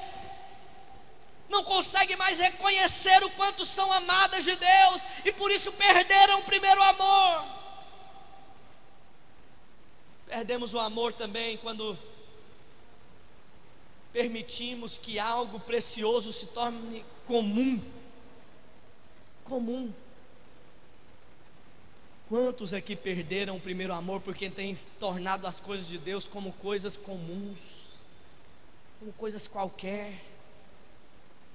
A: não consegue mais reconhecer o quanto são amadas de Deus, e por isso perderam o primeiro amor. Perdemos o amor também quando permitimos que algo precioso se torne comum. Quantos aqui perderam o primeiro amor porque têm tornado as coisas de Deus como coisas comuns, como coisas qualquer?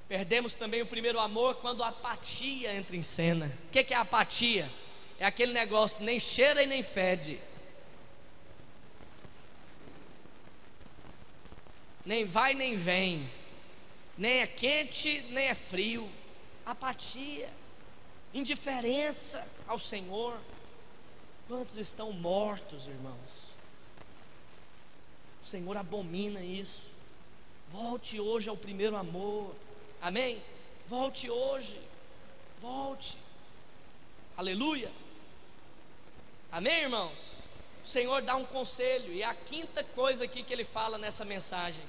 A: Perdemos também o primeiro amor quando a apatia entra em cena. O que é a apatia? É aquele negócio, nem cheira e nem fede, nem vai nem vem, nem é quente nem é frio. Apatia, indiferença ao Senhor. Quantos estão mortos, irmãos? O Senhor abomina isso. Volte hoje ao primeiro amor. Amém? Volte hoje. Volte. Aleluia. Amém, irmãos? O Senhor dá um conselho, e a quinta coisa aqui que Ele fala nessa mensagem,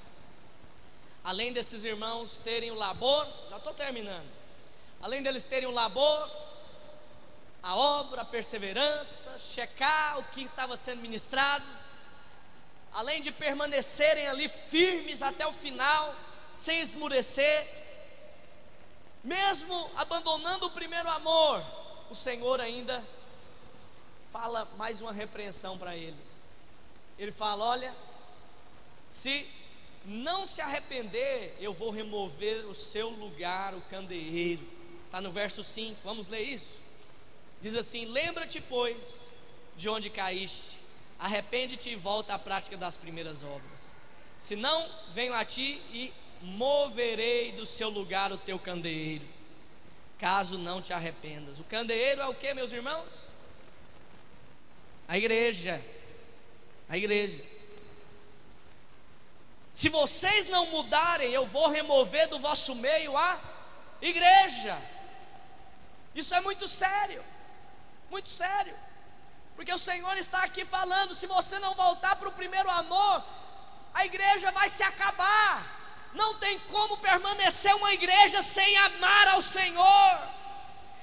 A: além desses irmãos terem o labor, já estou terminando, além deles terem o labor, a obra, a perseverança, checar o que estava sendo ministrado, além de permanecerem ali firmes até o final, sem esmurecer, mesmo abandonando o primeiro amor, o Senhor ainda fala mais uma repreensão para eles. Ele fala: olha, se não se arrepender, eu vou remover o seu lugar, o candeeiro. Está no verso 5, vamos ler isso. Diz assim: lembra-te, pois, de onde caíste, arrepende-te e volta à prática das primeiras obras. Se não, venho a ti e moverei do seu lugar o teu candeeiro, caso não te arrependas. O candeeiro é o que, meus irmãos? A igreja. A igreja. Se vocês não mudarem, eu vou remover do vosso meio a igreja. Isso é muito sério, muito sério, porque o Senhor está aqui falando: se você não voltar para o primeiro amor, a igreja vai se acabar. Não tem como permanecer uma igreja sem amar ao Senhor.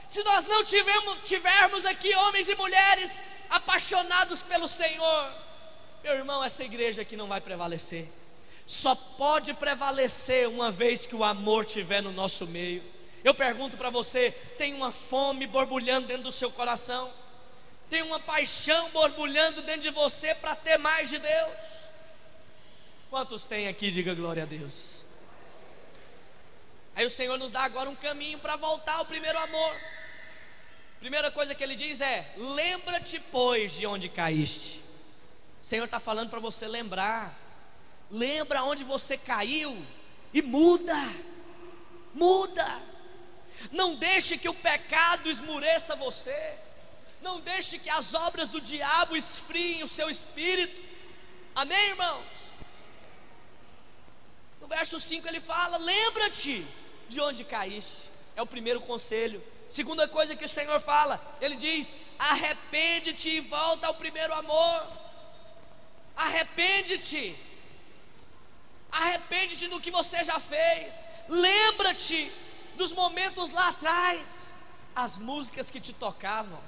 A: Se nós não tivermos aqui homens e mulheres apaixonados pelo Senhor, meu irmão, essa igreja aqui não vai prevalecer. Só pode prevalecer uma vez que o amor estiver no nosso meio. Eu pergunto para você: tem uma fome borbulhando dentro do seu coração? Tem uma paixão borbulhando dentro de você para ter mais de Deus? Quantos tem aqui? Diga glória a Deus. Aí o Senhor nos dá agora um caminho para voltar ao primeiro amor. Primeira coisa que Ele diz é: lembra-te, pois, de onde caíste. O Senhor está falando para você lembrar. Lembra onde você caiu e muda. Muda. Não deixe que o pecado esmureça você. Não deixe que as obras do diabo esfriem o seu espírito. Amém, irmãos? No verso 5 ele fala: lembra-te de onde caíste. É o primeiro conselho. Segunda coisa que o Senhor fala, Ele diz: arrepende-te e volta ao primeiro amor. Arrepende-te. Arrepende-te do que você já fez. Lembra-te dos momentos lá atrás, as músicas que te tocavam.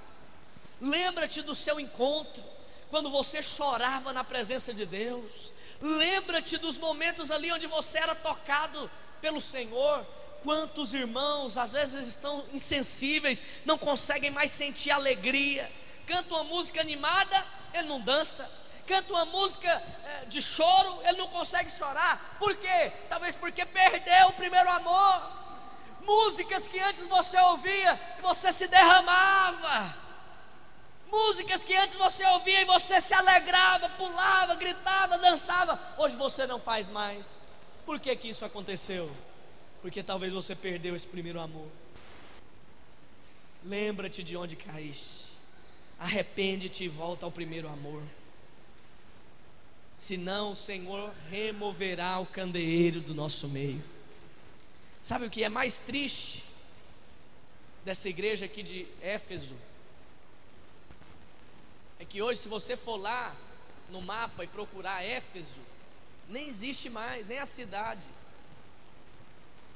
A: Lembra-te do seu encontro, quando você chorava na presença de Deus. Lembra-te dos momentos ali onde você era tocado pelo Senhor. Quantos irmãos às vezes estão insensíveis, não conseguem mais sentir alegria. Canta uma música animada, ele não dança. Canta uma música de choro, ele não consegue chorar. Por quê? Talvez porque perdeu o primeiro amor. Músicas que antes você ouvia e você se derramava. Músicas que antes você ouvia e você se alegrava, pulava, gritava, dançava. Hoje você não faz mais. Por que que isso aconteceu? Porque talvez você perdeu esse primeiro amor. Lembra-te de onde caíste. Arrepende-te e volta ao primeiro amor. Senão o Senhor removerá o candeeiro do nosso meio. Sabe o que é mais triste dessa igreja aqui de Éfeso? É que hoje, se você for lá no mapa e procurar Éfeso, nem existe mais, nem a cidade.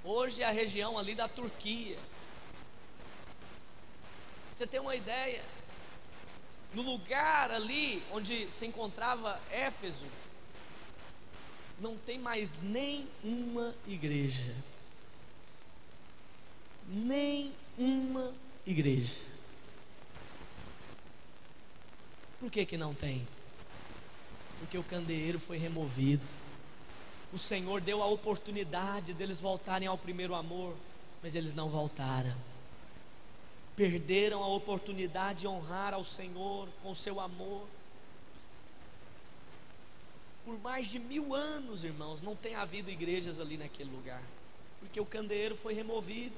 A: Hoje é a região ali da Turquia. Você tem uma ideia? No lugar ali onde se encontrava Éfeso, não tem mais nem uma igreja. Nem uma igreja. Por que que não tem? Porque o candeeiro foi removido. O Senhor deu a oportunidade deles voltarem ao primeiro amor, mas eles não voltaram. Perderam a oportunidade de honrar ao Senhor com o seu amor. Por mais de 1000 anos, irmãos, não tem havido igrejas ali naquele lugar, porque o candeeiro foi removido.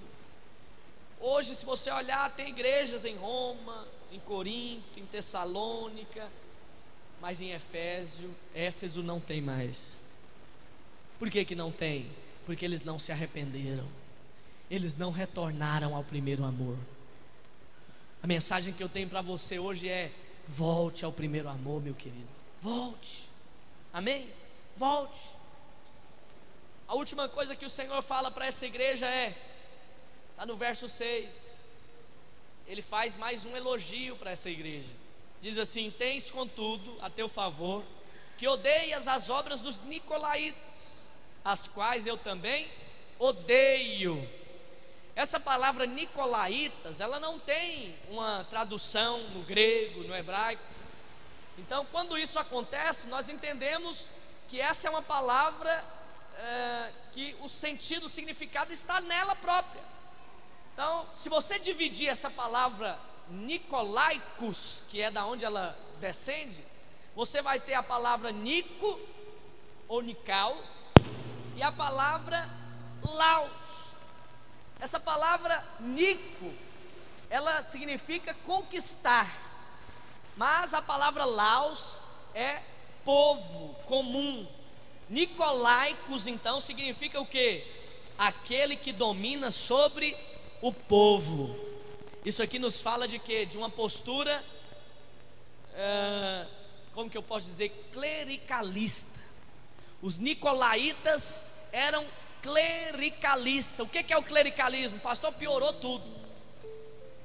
A: Hoje, se você olhar, tem igrejas em Roma, em Corinto, em Tessalônica, mas em Éfeso não tem mais. Por que que não tem? Porque eles não se arrependeram. Eles não retornaram ao primeiro amor. A mensagem que eu tenho para você hoje é: volte ao primeiro amor, meu querido. Volte. Amém? Volte. A última coisa que o Senhor fala para essa igreja está no verso 6. Ele faz mais um elogio para essa igreja. Diz assim: tens contudo a teu favor que odeias as obras dos nicolaítas, as quais eu também odeio. Essa palavra nicolaítas, ela não tem uma tradução no grego, no hebraico. Então, quando isso acontece, nós entendemos que essa é uma palavra que o sentido, o significado está nela própria. Então, se você dividir essa palavra nicolaicos, que é da onde ela descende, você vai ter a palavra nico ou nical e a palavra laos. Essa palavra nico, ela significa conquistar, mas a palavra laos é povo comum. Nicolaicos então significa o quê? Aquele que domina sobre o povo. Isso aqui nos fala de quê? De uma postura, como que eu posso dizer? Clericalista. Os nicolaítas eram clericalistas. O que é o clericalismo? O pastor piorou tudo.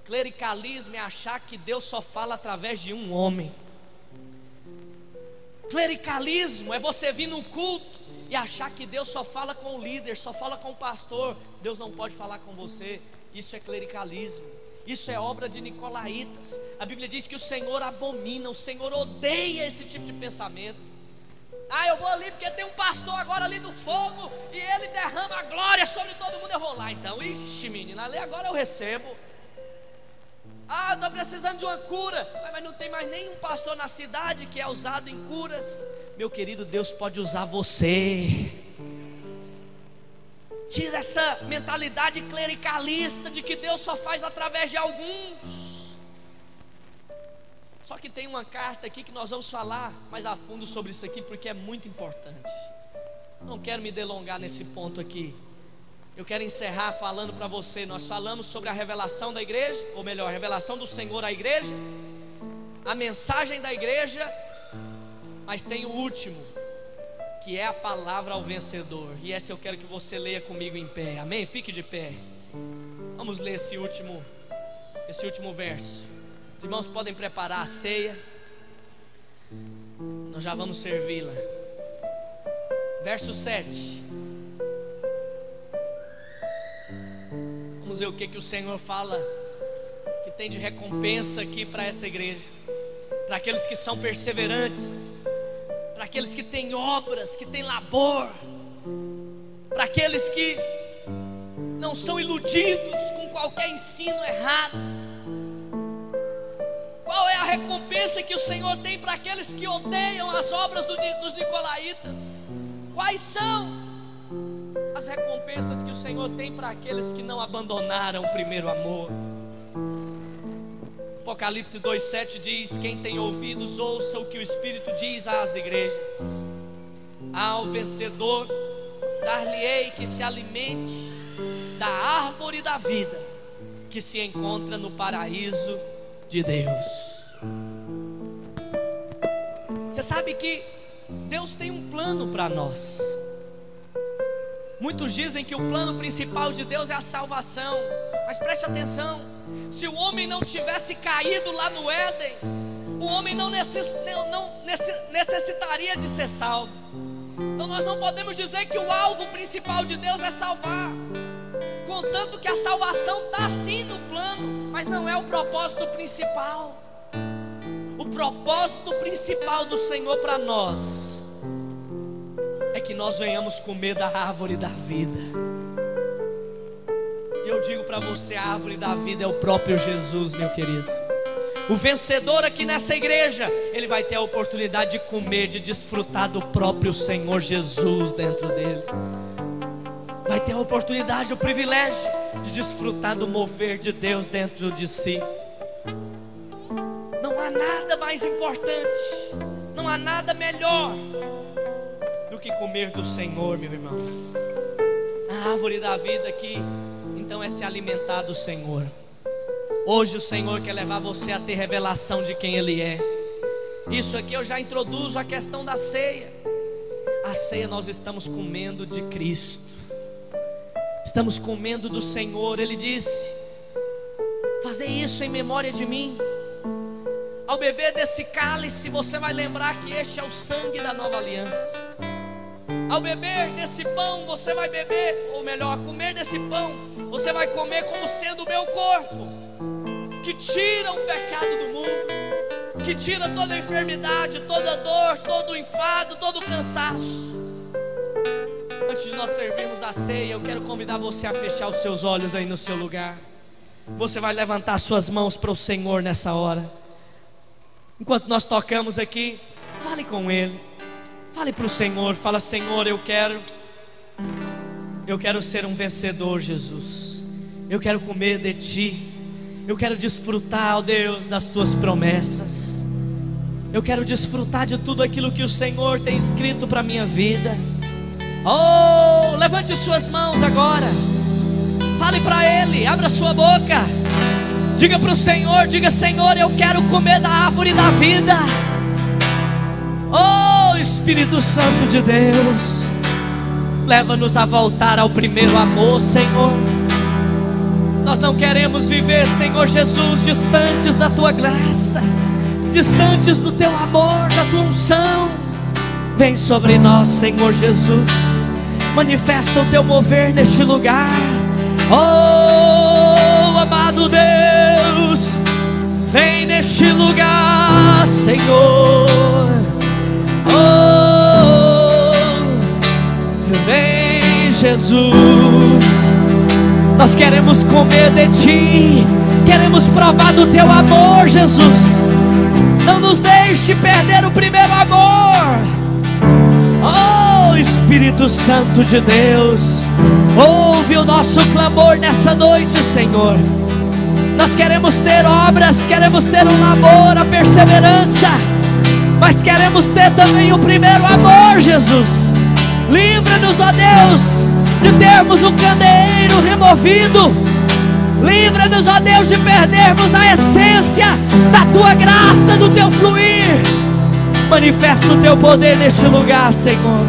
A: Clericalismo é achar que Deus só fala através de um homem. Clericalismo é você vir num culto e achar que Deus só fala com o líder, só fala com o pastor. Deus não pode falar com você. Isso é clericalismo, isso é obra de nicolaítas. A Bíblia diz que o Senhor abomina, o Senhor odeia esse tipo de pensamento. Eu vou ali porque tem um pastor agora ali do fogo e ele derrama a glória sobre todo mundo, eu vou lá então. Ixi, menina, ali agora eu recebo. Eu estou precisando de uma cura, mas não tem mais nenhum pastor na cidade que é usado em curas. Meu querido, Deus pode usar você. Tira essa mentalidade clericalista de que Deus só faz através de alguns. Só que tem uma carta aqui que nós vamos falar mais a fundo sobre isso aqui, porque é muito importante. Não quero me delongar nesse ponto aqui. Eu quero encerrar falando para você. Nós falamos sobre a revelação da igreja, ou melhor, a revelação do Senhor à igreja, a mensagem da igreja, mas tem o último, que é a palavra ao vencedor. E essa eu quero que você leia comigo em pé. Amém? Fique de pé. Vamos ler esse último verso. Os irmãos podem preparar a ceia. Nós já vamos servi-la. Verso 7. Vamos ver o que o Senhor fala que tem de recompensa aqui para essa igreja, para aqueles que são perseverantes, para aqueles que têm obras, que têm labor, para aqueles que não são iludidos com qualquer ensino errado. Qual é a recompensa que o Senhor tem para aqueles que odeiam as obras dos nicolaítas? Quais são as recompensas que o Senhor tem para aqueles que não abandonaram o primeiro amor? Apocalipse 2,7 diz: quem tem ouvidos, ouça o que o Espírito diz às igrejas. Ao vencedor dar-lhe-ei que se alimente da árvore da vida, que se encontra no paraíso de Deus. Você sabe que Deus tem um plano para nós. Muitos dizem que o plano principal de Deus é a salvação, mas preste atenção: se o homem não tivesse caído lá no Éden, o homem não necessitaria de ser salvo. Então nós não podemos dizer que o alvo principal de Deus é salvar, contanto que a salvação está sim no plano, mas não é o propósito principal. O propósito principal do Senhor para nós é que nós venhamos comer da árvore da vida. E eu digo para você, a árvore da vida é o próprio Jesus, meu querido. O vencedor aqui nessa igreja, ele vai ter a oportunidade de comer, de desfrutar do próprio Senhor Jesus dentro dele. Vai ter a oportunidade, o privilégio de desfrutar do mover de Deus dentro de si. Não há nada mais importante, não há nada melhor do que comer do Senhor, meu irmão. A árvore da vida aqui, então, é se alimentar do Senhor. Hoje o Senhor quer levar você a ter revelação de quem Ele é. Isso aqui eu já introduzo a questão da ceia. A ceia nós estamos comendo de Cristo, estamos comendo do Senhor. Ele disse: fazer isso em memória de mim. Ao beber desse cálice, você vai lembrar que este é o sangue da nova aliança. Ao beber desse pão, você vai beber, ou melhor, comer desse pão, você vai comer como sendo o meu corpo, que tira o pecado do mundo, que tira toda a enfermidade, toda a dor, todo o enfado, todo o cansaço. Antes de nós servirmos a ceia, eu quero convidar você a fechar os seus olhos aí no seu lugar. Você vai levantar suas mãos para o Senhor nessa hora. Enquanto nós tocamos aqui, fale com Ele. Fale para o Senhor, fala: Senhor, eu quero ser um vencedor, Jesus. Eu quero comer de Ti. Eu quero desfrutar, ó Deus, das Tuas promessas. Eu quero desfrutar de tudo aquilo que o Senhor tem escrito para a minha vida. Oh, levante suas mãos agora. Fale para Ele, abra sua boca. Diga para o Senhor, diga: Senhor, eu quero comer da árvore da vida. Oh, Espírito Santo de Deus, leva-nos a voltar ao primeiro amor, Senhor. Nós não queremos viver, Senhor Jesus, distantes da Tua graça, distantes do Teu amor, da Tua unção. Vem sobre nós, Senhor Jesus. Manifesta o teu mover neste lugar. Oh, amado Deus, vem neste lugar, Senhor. Oh, vem, Jesus. Nós queremos comer de Ti, queremos provar do Teu amor, Jesus. Não nos deixe perder o primeiro amor. Oh, Espírito Santo de Deus, ouve o nosso clamor nessa noite, Senhor. Nós queremos ter obras, queremos ter um labor, a perseverança, mas queremos ter também o primeiro amor, Jesus. Livra-nos, ó Deus, de termos o candeeiro removido. Livra-nos, ó Deus, de perdermos a essência da Tua graça, do Teu fluir. Manifesta o Teu poder neste lugar, Senhor.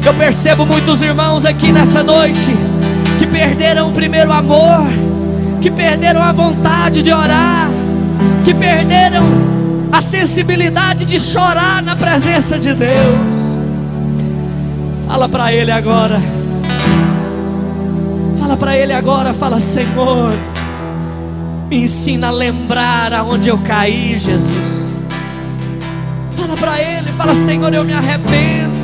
A: Eu percebo muitos irmãos aqui nessa noite que perderam o primeiro amor, que perderam a vontade de orar, que perderam a sensibilidade de chorar na presença de Deus. Fala para Ele agora. Fala para Ele agora, fala: Senhor, me ensina a lembrar aonde eu caí, Jesus. Fala para Ele, fala: Senhor, eu me arrependo.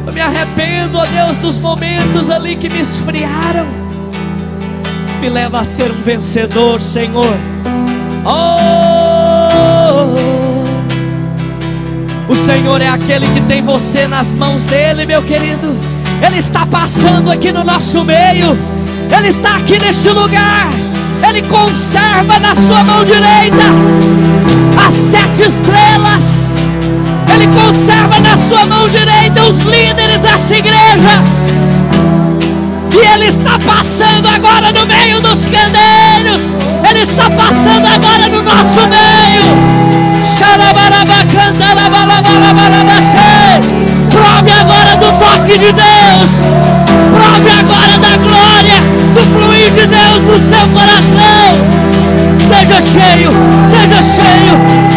A: Eu me arrependo, ó Deus, dos momentos ali que me esfriaram. Me leva a ser um vencedor, Senhor. Oh, o Senhor é aquele que tem você nas mãos dele, meu querido. Ele está passando aqui no nosso meio. Ele está aqui neste lugar. Ele conserva na sua mão direita as 7 estrelas. Ele conserva na sua mão direita os líderes dessa igreja. E Ele está passando agora no meio dos candeiros. Ele está passando agora no nosso meio. Prove agora do toque de Deus. Prove agora da glória, do fluir de Deus no seu coração. Seja cheio, seja cheio.